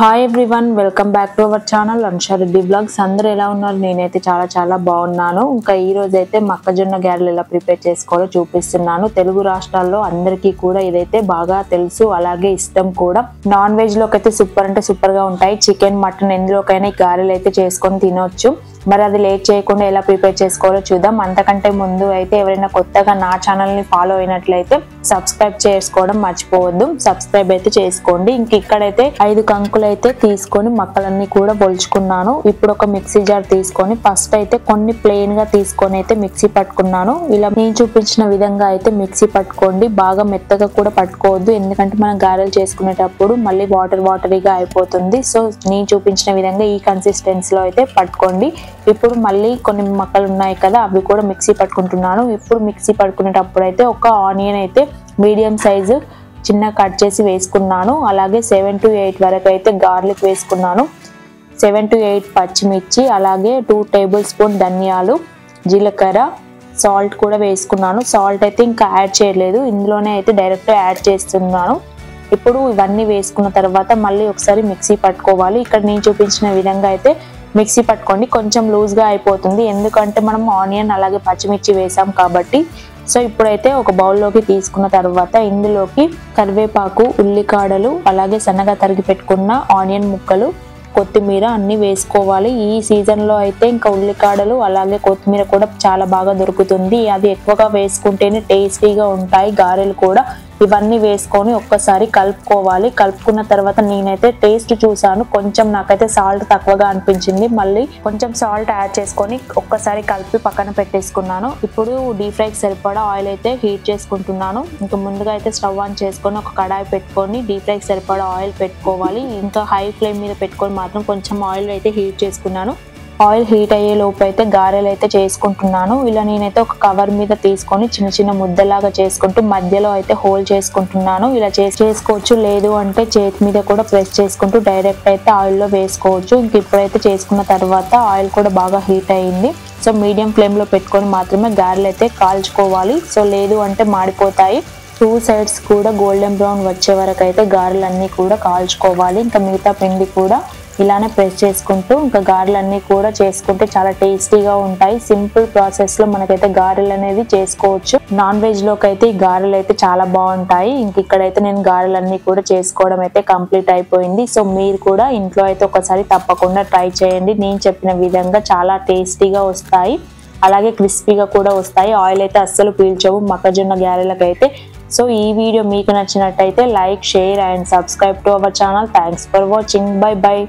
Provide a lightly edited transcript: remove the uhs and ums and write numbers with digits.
Hi everyone, welcome back to our channel Anusha Reddy blogs. అందరూ ఎలా ఉన్నారు? నేనైతే చాలా బాగున్నాను. ఇంకా ఈ రోజు అయితే మొక్కజొన్న గారెలు ఎలా ప్రిపేర్ చేసుకోవాలో చూపిస్తున్నాను. తెలుగు రాష్ట్రాల్లో అందరికీ కూడా ఇదైతే బాగా తెలుసు, అలాగే ఇష్టం కూడా. నాన్ వెజ్ లోకి అయితే సూపర్ అంటే సూపర్ గా ఉంటాయి. చికెన్, మటన్ ఎందులోకైనా ఈ గారెలు అయితే చేసుకొని తినొచ్చు. మరి అది లేట్ చేయకుండా ఎలా ప్రిపేర్ చేసుకోవాలో చూద్దాం. అంతకంటే ముందు అయితే ఎవరైనా కొత్తగా నా ఛానల్ ని ఫాలో అయినట్లయితే సబ్స్క్రైబ్ చేసుకోవడం మర్చిపోవద్దు. సబ్స్క్రైబ్ అయితే చేసుకోండి. ఇంక ఇక్కడైతే 5 కంకులు అయితే తీసుకొని మక్కలన్నీ కూడా పొలుచుకున్నాను. ఇప్పుడు ఒక మిక్సీ జార్ తీసుకొని ఫస్ట్ అయితే కొన్ని ప్లెయిన్ గా తీసుకొని అయితే మిక్సీ పట్టుకున్నాను. ఇలా నేను చూపించిన విధంగా అయితే మిక్సీ పట్టుకోండి. బాగా మెత్తగా కూడా పట్టుకోవద్దు, ఎందుకంటే మనం గారెలు చేసుకునేటప్పుడు మళ్ళీ వాటరీగా అయిపోతుంది. సో నేను చూపించిన విధంగా ఈ కన్సిస్టెన్సీలో అయితే పట్టుకోండి. ఇప్పుడు మళ్ళీ కొన్ని మక్కలు ఉన్నాయి కదా, అవి కూడా మిక్సీ పట్టుకుంటున్నాను. ఇప్పుడు మిక్సీ పట్టుకునేటప్పుడు అయితే ఒక ఆనియన్ అయితే మీడియం సైజు చిన్న కట్ చేసి వేసుకున్నాను. అలాగే 7 to 8 వరకు అయితే గార్లిక్ వేసుకున్నాను. 7 to 8 పచ్చిమిర్చి, అలాగే 2 టేబుల్ స్పూన్ ధనియాలు, జీలకర్ర, సాల్ట్ కూడా వేసుకున్నాను. సాల్ట్ అయితే ఇంకా యాడ్ చేయలేదు, ఇందులోనే అయితే డైరెక్ట్ యాడ్ చేస్తున్నాను. ఇప్పుడు ఇవన్నీ వేసుకున్న తర్వాత మళ్ళీ ఒకసారి మిక్సీ పట్టుకోవాలి. ఇక్కడ నేను చూపించిన విధంగా అయితే మిక్సీ పట్టుకోండి. కొంచెం లూజ్గా అయిపోతుంది, ఎందుకంటే మనం ఆనియన్ అలాగే పచ్చిమిర్చి వేసాం కాబట్టి. సో ఇప్పుడైతే ఒక బౌల్లోకి తీసుకున్న తర్వాత ఇందులోకి కరివేపాకు, ఉల్లికాడలు, అలాగే సన్నగా తరిగి పెట్టుకున్న ఆనియన్ ముక్కలు, కొత్తిమీర అన్ని వేసుకోవాలి. ఈ సీజన్లో అయితే ఇంకా ఉల్లికాడలు అలాగే కొత్తిమీర కూడా చాలా బాగా దొరుకుతుంది. అది ఎక్కువగా వేసుకుంటేనే టేస్టీగా ఉంటాయి గారెలు కూడా. ఇవన్నీ వేసుకొని ఒక్కసారి కలుపుకోవాలి. కలుపుకున్న తర్వాత నేనైతే టేస్ట్ చూసాను, కొంచెం నాకైతే సాల్ట్ తక్కువగా అనిపించింది. మళ్ళీ కొంచెం సాల్ట్ యాడ్ చేసుకొని ఒక్కసారి కలిపి పక్కన పెట్టేసుకున్నాను. ఇప్పుడు డీప్ ఫ్రైకి సరిపడా ఆయిల్ అయితే హీట్ చేసుకుంటున్నాను. ఇంకా ముందుగా అయితే స్టవ్ ఆన్ చేసుకొని ఒక కడాయి పెట్టుకొని డీప్ ఫ్రైకి సరిపడా ఆయిల్ పెట్టుకోవాలి. ఇంకా హై ఫ్లేమ్ మీద పెట్టుకొని మాత్రం కొంచెం ఆయిల్ అయితే హీట్ చేసుకున్నాను. ఆయిల్ హీట్ అయ్యే లోపు అయితే గారెలు అయితే చేసుకుంటున్నాను. ఇలా నేనైతే ఒక కవర్ మీద తీసుకొని చిన్న ముద్దలాగా చేసుకుంటూ మధ్యలో అయితే హోల్ చేసుకుంటున్నాను. ఇలా చేసుకోవచ్చు, లేదు అంటే చేతి మీద కూడా ప్రెస్ చేసుకుంటూ డైరెక్ట్ అయితే ఆయిల్లో వేసుకోవచ్చు. ఇంక ఇప్పుడైతే చేసుకున్న తర్వాత ఆయిల్ కూడా బాగా హీట్ అయ్యింది. సో మీడియం ఫ్లేమ్లో పెట్టుకొని మాత్రమే గారెలు అయితే కాల్చుకోవాలి. సో లేదు అంటే మాడిపోతాయి. 2 సైడ్స్ కూడా గోల్డెన్ బ్రౌన్ వచ్చే వరకు అయితే గారెలన్నీ కూడా కాల్చుకోవాలి. ఇంకా మిగతా పిండి కూడా ఇలానే ప్రెస్ చేసుకుంటూ ఇంకా గారెలన్నీ కూడా చేసుకుంటే చాలా టేస్టీగా ఉంటాయి. సింపుల్ ప్రాసెస్ లో మనకైతే గారెలు అనేది చేసుకోవచ్చు. నాన్ వెజ్ లోకి అయితే ఈ గారెలు అయితే చాలా బాగుంటాయి. ఇంక ఇక్కడైతే నేను గారెలన్నీ కూడా చేసుకోవడం అయితే కంప్లీట్ అయిపోయింది. సో మీరు కూడా ఇంట్లో అయితే ఒకసారి తప్పకుండా ట్రై చేయండి. నేను చెప్పిన విధంగా చాలా టేస్టీగా వస్తాయి, అలాగే క్రిస్పీగా కూడా వస్తాయి. ఆయిల్ అయితే అస్సలు పీల్చవు మొక్కజొన్న గారెలకైతే. సో ఈ వీడియో మీకు నచ్చినట్టయితే like, share and subscribe to our channel. Thanks for watching. By.